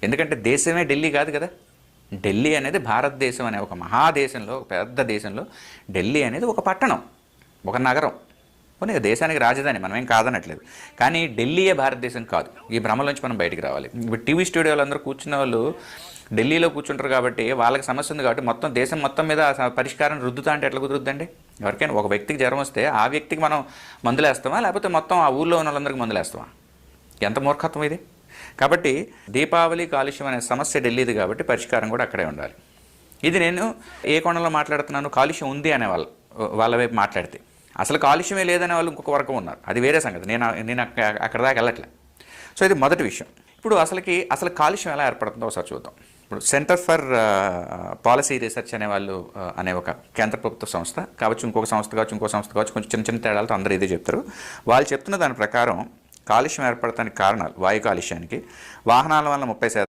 ఎందుకంటే దేశమే ఢిల్లీ కాదు కదా. ఢిల్లీ అనేది భారతదేశం అనే ఒక మహాదేశంలో, ఒక పెద్ద దేశంలో ఢిల్లీ అనేది ఒక పట్టణం, ఒక నగరం. పోనీ దేశానికి రాజధాని, మనమేం కాదనట్లేదు. కానీ ఢిల్లీయే భారతదేశం కాదు. ఈ భ్రమలోంచి మనం బయటికి రావాలి. ఇప్పుడు టీవీ స్టూడియోలు అందరూ కూర్చున్న వాళ్ళు ఢిల్లీలో కూర్చుంటారు కాబట్టి వాళ్ళకి సమస్య ఉంది కాబట్టి మొత్తం దేశం మొత్తం మీద పరిష్కారం రుద్దుతా అంటే ఎట్లా కుదురుద్దండి? ఎవరికైనా ఒక వ్యక్తికి జ్వరం వస్తే ఆ వ్యక్తికి మనం మందులేస్తామా, లేకపోతే మొత్తం ఆ ఊళ్ళో ఉన్న వాళ్ళందరికీ మందులేస్తామా? ఎంత మూర్ఖత్వం ఇది. కాబట్టి దీపావళి కాలుష్యం అనే సమస్య ఢిల్లీది కాబట్టి పరిష్కారం కూడా అక్కడే ఉండాలి. ఇది నేను ఏ కోణంలో మాట్లాడుతున్నాను? కాలుష్యం ఉంది అనే వాళ్ళ వైపు మాట్లాడితే, అసలు కాలుష్యమే లేదనే వాళ్ళు ఇంకొక వర్గం ఉన్నారు, అది వేరే సంగతి. నేను అక్కడ దాకా వెళ్ళట్లే. సో ఇది మొదటి విషయం. ఇప్పుడు అసలు కాలుష్యం ఎలా ఏర్పడుతుందో ఒకసారి చూద్దాం. ఇప్పుడు సెంటర్ ఫర్ పాలసీ రీసెర్చ్ అనే ఒక కేంద్ర ప్రభుత్వ సంస్థ కావచ్చు, ఇంకొక సంస్థ కావచ్చు, కొంచెం చిన్న చిన్న తేడాలతో అందరూ ఇదే చెప్తారు. వాళ్ళు చెప్తున్న దాని ప్రకారం కాలుష్యం ఏర్పడటానికి కారణాలు, వాయు కాలుష్యానికి వాహనాల వల్ల 30%